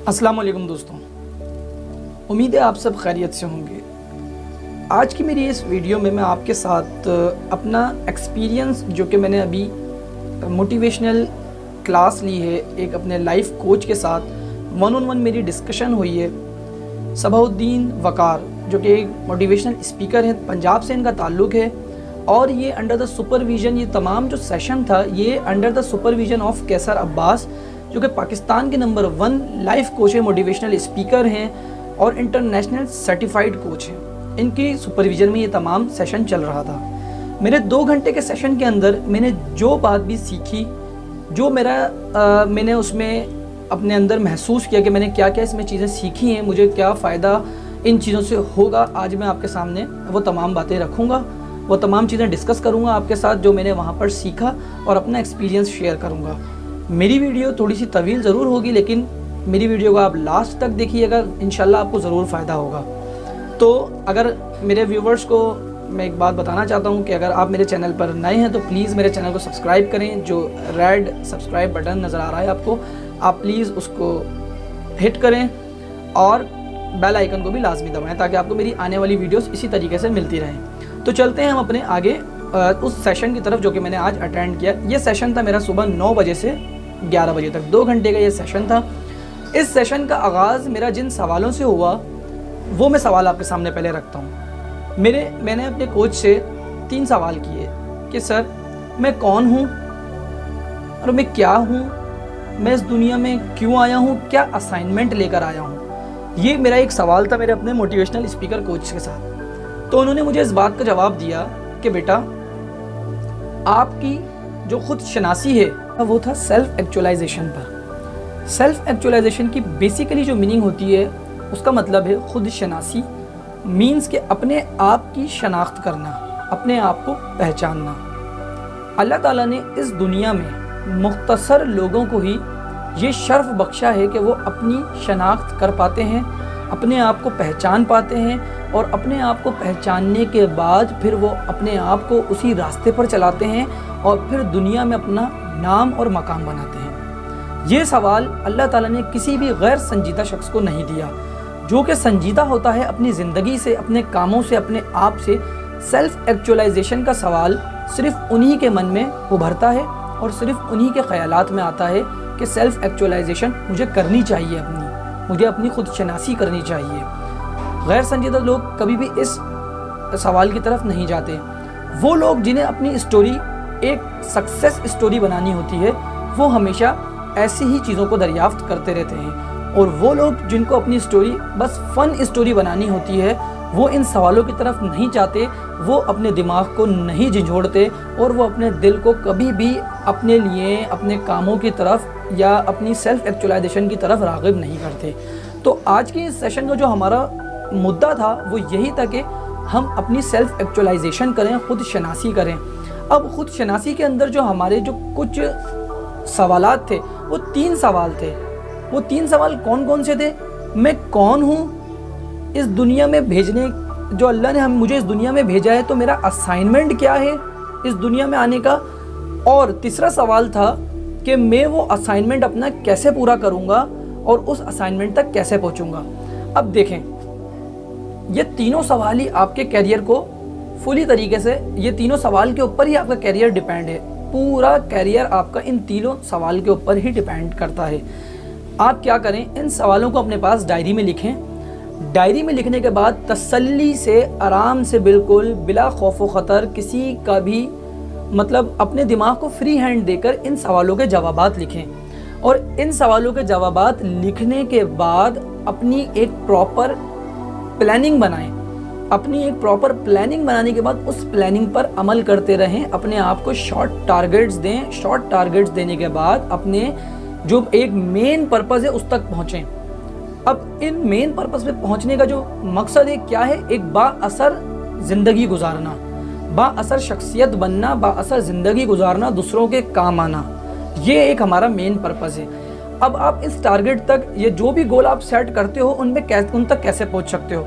अस्सलाम वालेकुम दोस्तों, उम्मीद है आप सब खैरियत से होंगे। आज की मेरी इस वीडियो में मैं आपके साथ अपना एक्सपीरियंस जो कि मैंने अभी मोटिवेशनल क्लास ली है, एक अपने लाइफ कोच के साथ 1-on-1 मेरी डिस्कशन हुई है। सबाहुद्दीन वकार जो कि एक मोटिवेशनल स्पीकर हैं, पंजाब से इनका ताल्लुक़ है और ये अंडर द सुपरविज़न, ये तमाम जो सेशन था ये अंडर द सुपरविज़न ऑफ कैसर अब्बास जो कि पाकिस्तान के नंबर 1 लाइफ कोच है, मोटिवेशनल स्पीकर हैं और इंटरनेशनल सर्टिफाइड कोच हैं। इनकी सुपरविज़न में ये तमाम सेशन चल रहा था। मेरे 2 घंटे के सेशन के अंदर मैंने जो बात भी सीखी, जो मैंने उसमें अपने अंदर महसूस किया कि मैंने क्या क्या इसमें चीज़ें सीखी हैं, मुझे क्या फ़ायदा इन चीज़ों से होगा, आज मैं आपके सामने वो तमाम बातें रखूँगा, वो तमाम चीज़ें डिस्कस करूँगा आपके साथ जो मैंने वहाँ पर सीखा और अपना एक्सपीरियंस शेयर करूँगा। मेरी वीडियो थोड़ी सी तवील ज़रूर होगी, लेकिन मेरी वीडियो को आप लास्ट तक देखिएगा, इंशाल्लाह आपको ज़रूर फ़ायदा होगा। तो अगर मेरे व्यूवर्स को मैं एक बात बताना चाहता हूं कि अगर आप मेरे चैनल पर नए हैं तो प्लीज़ मेरे चैनल को सब्सक्राइब करें। जो रेड सब्सक्राइब बटन नज़र आ रहा है आपको, आप प्लीज़ उसको हिट करें और बेल आइकन को भी लाजमी दबाएँ ताकि आपको मेरी आने वाली वीडियोस इसी तरीके से मिलती रहें। तो चलते हैं हम अपने आगे उस सेशन की तरफ जो कि मैंने आज अटेंड किया। ये सेशन था मेरा सुबह 9 बजे से 11 बजे तक, 2 घंटे का ये सेशन था। इस सेशन का आगाज़ मेरा जिन सवालों से हुआ वो मैं सवाल आपके सामने पहले रखता हूँ। मैंने अपने कोच से 3 सवाल किए कि सर मैं कौन हूँ और मैं क्या हूँ, मैं इस दुनिया में क्यों आया हूँ, क्या असाइनमेंट लेकर आया हूँ। ये मेरा एक सवाल था मेरे अपने मोटिवेशनल स्पीकर कोच के साथ। तो उन्होंने मुझे इस बात का जवाब दिया कि बेटा आपकी जो खुद शनासी है वो था सेल्फ एक्चुअलाइजेशन पर। सेल्फ एक्चुअलाइजेशन की बेसिकली जो मीनिंग होती है उसका मतलब है खुद शनासी, मीन्स के अपने आप की शनाख्त करना, अपने आप को पहचानना। अल्लाह ताला ने इस दुनिया में मुख्तसर लोगों को ही ये शर्फ बख्शा है कि वो अपनी शनाख्त कर पाते हैं, अपने आप को पहचान पाते हैं और अपने आप को पहचानने के बाद फिर वो अपने आप को उसी रास्ते पर चलाते हैं और फिर दुनिया में अपना नाम और मकाम बनाते हैं। ये सवाल अल्लाह ताला ने किसी भी गैर संजीदा शख्स को नहीं दिया। जो कि संजीदा होता है अपनी ज़िंदगी से, अपने कामों से, अपने आप से, सेल्फ एक्चुअलाइजेशन का सवाल सिर्फ उन्हीं के मन में उभरता है और सिर्फ उन्हीं के ख्यालात में आता है कि सेल्फ एक्चुअलाइजेशन मुझे करनी चाहिए, मुझे अपनी खुद शनासी करनी चाहिए। गैर संजीदा लोग कभी भी इस सवाल की तरफ नहीं जाते। वो लोग जिन्हें अपनी स्टोरी एक सक्सेस स्टोरी बनानी होती है वो हमेशा ऐसी ही चीज़ों को दरियाफ्त करते रहते हैं, और वो लोग जिनको अपनी स्टोरी बस फ़न स्टोरी बनानी होती है वो इन सवालों की तरफ नहीं जाते, वो अपने दिमाग को नहीं झंझोड़ते और वो अपने दिल को कभी भी अपने लिए, अपने कामों की तरफ या अपनी सेल्फ एक्चुअलाइजेशन की तरफ राग़िब नहीं करते। तो आज के इस सेशन का जो हमारा मुद्दा था वो यही था कि हम अपनी सेल्फ एक्चुअलाइजेशन करें, खुद शनासी करें। अब खुद शनासी के अंदर जो हमारे जो कुछ सवालात थे वो 3 सवाल थे। वो 3 सवाल कौन कौन से थे? मैं कौन हूँ, इस दुनिया में भेजने जो अल्लाह ने मुझे इस दुनिया में भेजा है तो मेरा असाइनमेंट क्या है इस दुनिया में आने का, और तीसरा सवाल था कि मैं वो असाइनमेंट अपना कैसे पूरा करूँगा और उस असाइनमेंट तक कैसे पहुँचूँगा। अब देखें, ये तीनों सवाल ही आपके कैरियर को फुली तरीके से, ये तीनों सवाल के ऊपर ही आपका कैरियर डिपेंड है। पूरा कैरियर आपका इन तीनों सवाल के ऊपर ही डिपेंड करता है। आप क्या करें, इन सवालों को अपने पास डायरी में लिखें। डायरी में लिखने के बाद तसल्ली से, आराम से, बिल्कुल बिला खौफ व ख़तर, किसी का भी मतलब अपने दिमाग को फ्री हैंड देकर इन सवालों के जवाबात लिखें। और इन सवालों के जवाबात लिखने के बाद अपनी एक प्रॉपर प्लानिंग बनाएं। अपनी एक प्रॉपर प्लानिंग बनाने के बाद उस प्लानिंग पर अमल करते रहें। अपने आप को शॉर्ट टारगेट्स दें। शॉर्ट टारगेट्स देने के बाद अपने जो एक मेन पर्पस है उस तक पहुँचें। अब इन मेन पर्पस पे पहुँचने का जो मकसद है क्या है? एक बाअसर ज़िंदगी गुजारना, बाअसर शख्सियत बनना, बाअसर ज़िंदगी गुजारना, दूसरों के काम आना, ये एक हमारा मेन पर्पस है। अब आप इस टारगेट तक, ये जो भी गोल आप सेट करते हो उन तक कैसे पहुँच सकते हो?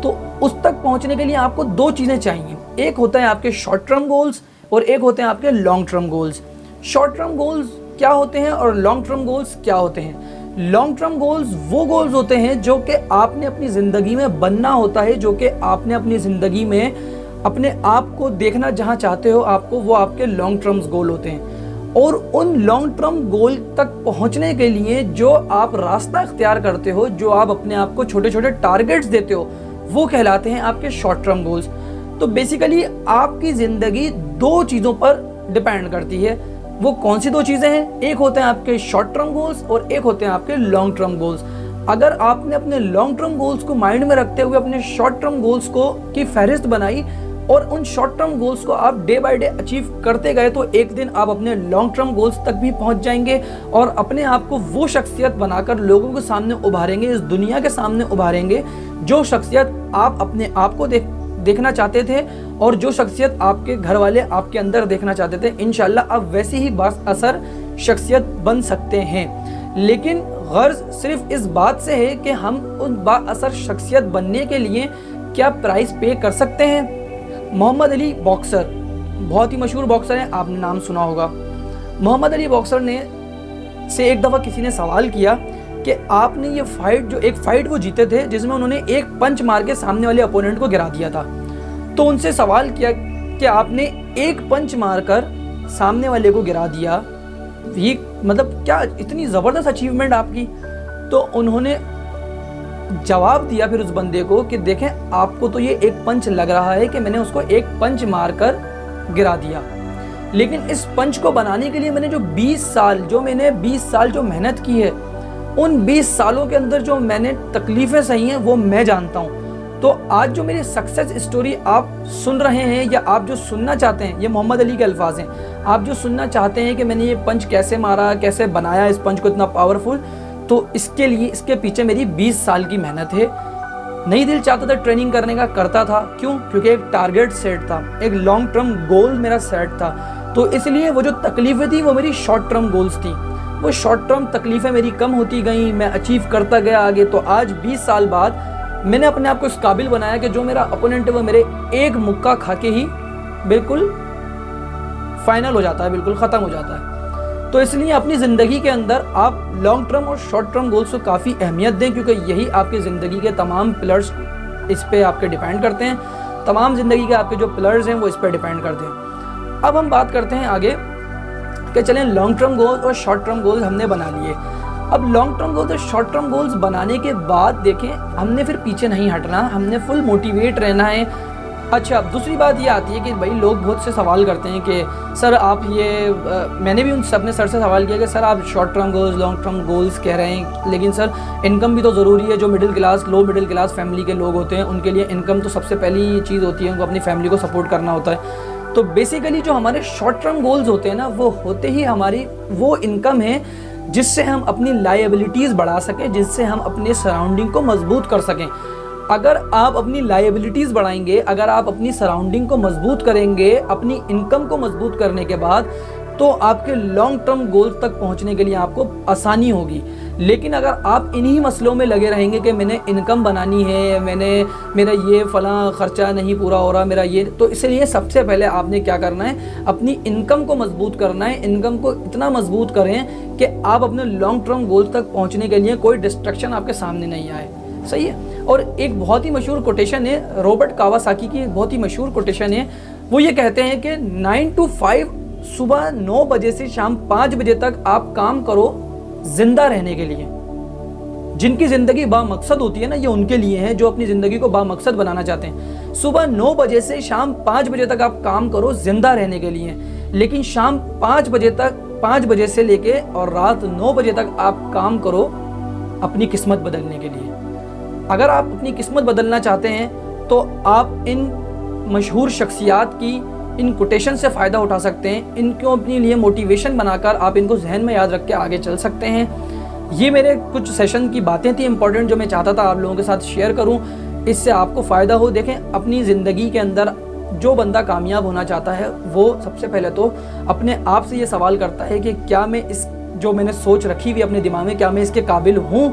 तो उस तक पहुँचने के लिए आपको 2 चीज़ें चाहिए। एक होता है आपके शॉर्ट टर्म गोल्स और एक होते हैं आपके long term goals. Short term goals क्या होते हैं और लॉन्ग टर्म गोल्स क्या होते हैं? लॉन्ग टर्म गोल्स वो गोल्स होते हैं जो कि आपने अपनी ज़िंदगी में बनना होता है, जो कि आपने अपनी ज़िंदगी में अपने आप को देखना जहाँ चाहते हो आपको, वो आपके लॉन्ग टर्म गोल होते हैं। और उन लॉन्ग टर्म गोल तक पहुँचने के लिए जो आप रास्ता इख्तियार करते हो, जो आप अपने आप को छोटे छोटे टारगेट्स देते हो, वो कहलाते हैं आपके शॉर्ट टर्म गोल्स। तो बेसिकली आपकी ज़िंदगी दो चीज़ों पर डिपेंड करती है। वो कौन सी दो चीज़ें हैं? एक होते हैं आपके शॉर्ट टर्म गोल्स और एक होते हैं आपके लॉन्ग टर्म गोल्स। अगर आपने अपने लॉन्ग टर्म गोल्स को माइंड में रखते हुए अपने शॉर्ट टर्म गोल्स को की फहरिस्त बनाई और उन शॉर्ट टर्म गोल्स को आप डे बाय डे अचीव करते गए, तो एक दिन आप अपने लॉन्ग टर्म गोल्स तक भी पहुंच जाएंगे और अपने आप को वो शख्सियत बनाकर लोगों के सामने उभारेंगे, इस दुनिया के सामने उभारेंगे, जो शख्सियत आप अपने आप को देखना चाहते थे और जो शख्सियत आपके घर वाले आपके अंदर देखना चाहते थे। इंशाल्लाह आप वैसे ही बाअसर शख्सियत बन सकते हैं। लेकिन गर्ज सिर्फ इस बात से है कि हम उन बाअसर शख्सियत बनने के लिए क्या प्राइस पे कर सकते हैं। मोहम्मद अली बॉक्सर बहुत ही मशहूर बॉक्सर हैं, आपने नाम सुना होगा। मोहम्मद अली बॉक्सर ने से एक दफ़ा किसी ने सवाल किया कि आपने ये एक फाइट वो जीते थे जिसमें उन्होंने एक पंच मार के सामने वाले अपोनेंट को गिरा दिया था। तो उनसे सवाल किया कि आपने एक पंच मारकर सामने वाले को गिरा दिया, ये मतलब क्या इतनी ज़बरदस्त अचीवमेंट आपकी। तो उन्होंने जवाब दिया फिर उस बंदे को कि देखें, आपको तो ये एक पंच लग रहा है कि मैंने उसको एक पंच मारकर गिरा दिया, लेकिन इस पंच को बनाने के लिए मैंने जो 20 साल जो मेहनत की है, उन 20 सालों के अंदर जो मैंने तकलीफ़ें सही हैं वो मैं जानता हूँ। तो आज जो मेरी सक्सेस स्टोरी आप सुन रहे हैं या आप जो सुनना चाहते हैं, ये मोहम्मद अली के अल्फाज हैं, आप जो सुनना चाहते हैं कि मैंने ये पंच कैसे मारा, कैसे बनाया इस पंच को इतना पावरफुल, तो इसके लिए इसके पीछे मेरी 20 साल की मेहनत है। नहीं दिल चाहता था ट्रेनिंग करने का, करता था। क्यों? क्योंकि एक टारगेट सेट था, एक लॉन्ग टर्म गोल मेरा सेट था। तो इसलिए वो जो तकलीफ़ें थी वो मेरी शॉर्ट टर्म गोल्स थी। वो शॉर्ट टर्म तकलीफ़ें मेरी कम होती गई, मैं अचीव करता गया आगे। तो आज 20 साल बाद मैंने अपने आप को इस काबिल बनाया कि जो मेरा अपोनेंट है वो मेरे एक मुक्का खा के ही बिल्कुल फाइनल हो जाता है, बिल्कुल ख़त्म हो जाता है। तो इसलिए अपनी ज़िंदगी के अंदर आप लॉन्ग टर्म और शॉर्ट टर्म गोल्स को काफ़ी अहमियत दें, क्योंकि यही आपकी ज़िंदगी के तमाम पिलर्स इस पे आपके डिपेंड करते हैं। तमाम ज़िंदगी के आपके जो पिलर्स हैं वो इस पर डिपेंड करते हैं। अब हम बात करते हैं आगे कि चलें लॉन्ग टर्म गोल्स और शॉर्ट टर्म गोल्स हमने बना लिए। अब लॉन्ग टर्म गोल्स और शॉर्ट टर्म गोल्स बनाने के बाद देखें, हमने फिर पीछे नहीं हटना, हमने फुल मोटिवेट रहना है। अच्छा, दूसरी बात ये आती है कि भाई लोग बहुत से सवाल करते हैं कि सर आप मैंने भी उन सब ने सर से सवाल किया कि सर आप short term goals long term goals कह रहे हैं, लेकिन सर इनकम भी तो ज़रूरी है। जो लो मिडिल क्लास फैमिली के लोग होते हैं उनके लिए इनकम तो सबसे पहली चीज़ होती है, उनको अपनी फैमिली को सपोर्ट करना होता है। तो बेसिकली जो हमारे शॉर्ट टर्म गोल्स होते हैं ना, वो होते ही हमारी वो इनकम है जिससे हम अपनी लायबिलिटीज़ बढ़ा सकें, जिससे हम अपने सराउंडिंग को मजबूत कर सकें। अगर आप अपनी लायबिलिटीज़ बढ़ाएंगे, अगर आप अपनी सराउंडिंग को मजबूत करेंगे, अपनी इनकम को मजबूत करने के बाद, तो आपके लॉन्ग टर्म गोल्स तक पहुंचने के लिए आपको आसानी होगी। लेकिन अगर आप इन्हीं मसलों में लगे रहेंगे कि मैंने इनकम बनानी है, मेरा ये फ़लाँ ख़र्चा नहीं पूरा हो रहा, मेरा ये, तो इसलिए सबसे पहले आपने क्या करना है, अपनी इनकम को मजबूत करना है। इनकम को इतना मजबूत करें कि आप अपने लॉन्ग टर्म गोल्स तक पहुँचने के लिए कोई डिस्ट्रक्शन आपके सामने नहीं आए। सही है। और एक बहुत ही मशहूर कोटेशन है, रॉबर्ट कावासाकी की बहुत ही मशहूर कोटेशन है। वो ये कहते हैं कि 9 to 5 सुबह 9 बजे से शाम 5 बजे तक आप काम करो जिंदा रहने के लिए। जिनकी ज़िंदगी बामकसद होती है ना, ये उनके लिए है जो अपनी ज़िंदगी को बामकसद बनाना चाहते हैं। सुबह 9 बजे से शाम 5 बजे तक आप काम करो जिंदा रहने के लिए, लेकिन शाम 5 बजे से लेके और रात 9 बजे तक आप काम करो अपनी किस्मत बदलने के लिए। अगर आप अपनी किस्मत बदलना चाहते हैं तो आप इन मशहूर शख्सियात की इन कोटेशन से फ़ायदा उठा सकते हैं। इनको अपने लिए मोटिवेशन बनाकर आप इनको जहन में याद रख के आगे चल सकते हैं। ये मेरे कुछ सेशन की बातें थी इंपॉर्टेंट, जो मैं चाहता था आप लोगों के साथ शेयर करूं, इससे आपको फ़ायदा हो। देखें, अपनी ज़िंदगी के अंदर जो बंदा कामयाब होना चाहता है वो सबसे पहले तो अपने आप से ये सवाल करता है कि क्या मैं इस जो मैंने सोच रखी हुई अपने दिमाग में, क्या मैं इसके काबिल हूँ।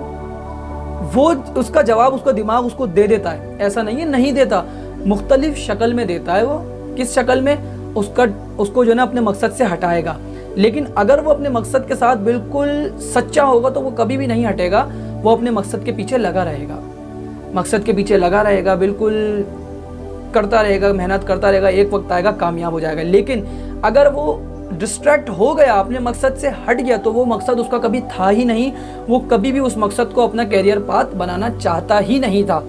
वो उसका जवाब उसका दिमाग उसको दे देता है। ऐसा नहीं है नहीं देता, मुख्तलिफ शक्ल में देता है। वो किस शक्ल में, उसको जो है ना अपने मकसद से हटाएगा। लेकिन अगर वो अपने मकसद के साथ बिल्कुल सच्चा होगा तो वो कभी भी नहीं हटेगा, वो अपने मकसद के पीछे लगा रहेगा, मकसद के पीछे लगा रहेगा, बिल्कुल करता रहेगा, मेहनत करता रहेगा, एक वक्त आएगा कामयाब हो जाएगा। लेकिन अगर वो डिस्ट्रैक्ट हो गया, अपने मकसद से हट गया, तो वो मकसद उसका कभी था ही नहीं, वो कभी भी उस मकसद को अपना कैरियर पाथ बनाना चाहता ही नहीं था।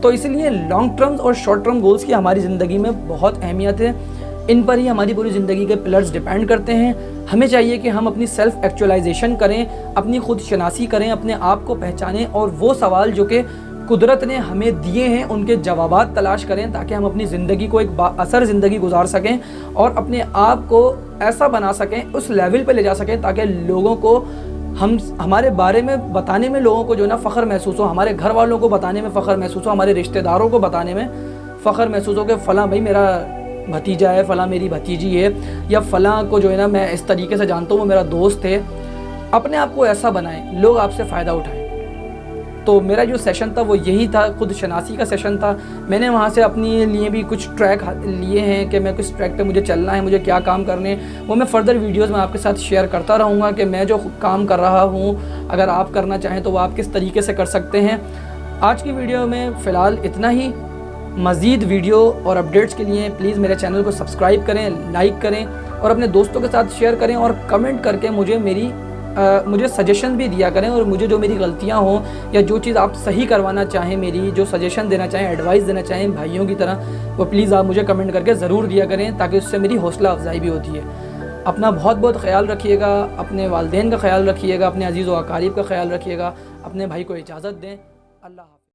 तो इसलिए लॉन्ग टर्म्स और शॉर्ट टर्म गोल्स की हमारी ज़िंदगी में बहुत अहमियत है। इन पर ही हमारी पूरी ज़िंदगी के पिलर्स डिपेंड करते हैं। हमें चाहिए कि हम अपनी सेल्फ एक्चुअलाइजेशन करें, अपनी खुद शनासी करें, अपने आप को पहचानें और वो सवाल जो कि कुदरत ने हमें दिए हैं उनके जवाबात तलाश करें, ताकि हम अपनी ज़िंदगी को एक बाअसर ज़िंदगी गुजार सकें और अपने आप को ऐसा बना सकें, उस लेवल पे ले जा सकें, ताकि लोगों को हमारे बारे में बताने में लोगों को जो ना फ़ख्र महसूस हो, हमारे घर वालों को बताने में फ़ख्र महसूस हो, हमारे रिश्तेदारों को बताने में फ़ख्र महसूस हो कि फ़लाँ भाई मेरा भतीजा है, फ़लाँ मेरी भतीजी है, या फ़लाँ को जो है ना मैं इस तरीके से जानता हूँ, वो मेरा दोस्त है। अपने आप को ऐसा बनाएं, लोग आपसे फ़ायदा उठाएं। तो मेरा जो सेशन था वो यही था, खुद शनासी का सेशन था। मैंने वहाँ से अपने लिए भी कुछ ट्रैक लिए हैं कि मैं किस ट्रैक पे मुझे चलना है, मुझे क्या काम करने, वो मैं फ़र्दर वीडियोस में आपके साथ शेयर करता रहूँगा कि मैं जो काम कर रहा हूँ, अगर आप करना चाहें तो वो आप किस तरीके से कर सकते हैं। आज की वीडियो में फ़िलहाल इतना ही। मज़ीद वीडियो और अपडेट्स के लिए प्लीज़ मेरे चैनल को सब्सक्राइब करें, लाइक करें और अपने दोस्तों के साथ शेयर करें, और कमेंट करके मुझे सजेशन भी दिया करें, और मुझे जो मेरी गलतियां हों या जो चीज़ आप सही करवाना चाहें, मेरी जो सजेशन देना चाहें, एडवाइस देना चाहें भाइयों की तरह, वो प्लीज़ आप मुझे कमेंट करके ज़रूर दिया करें, ताकि उससे मेरी हौसला अफजाई भी होती है। अपना बहुत बहुत ख्याल रखिएगा, अपने वालिदैन का ख्याल रखिएगा, अपने अजीज़ व अकारीब का ख्याल रखिएगा। अपने भाई को इजाज़त दें। अल्लाह।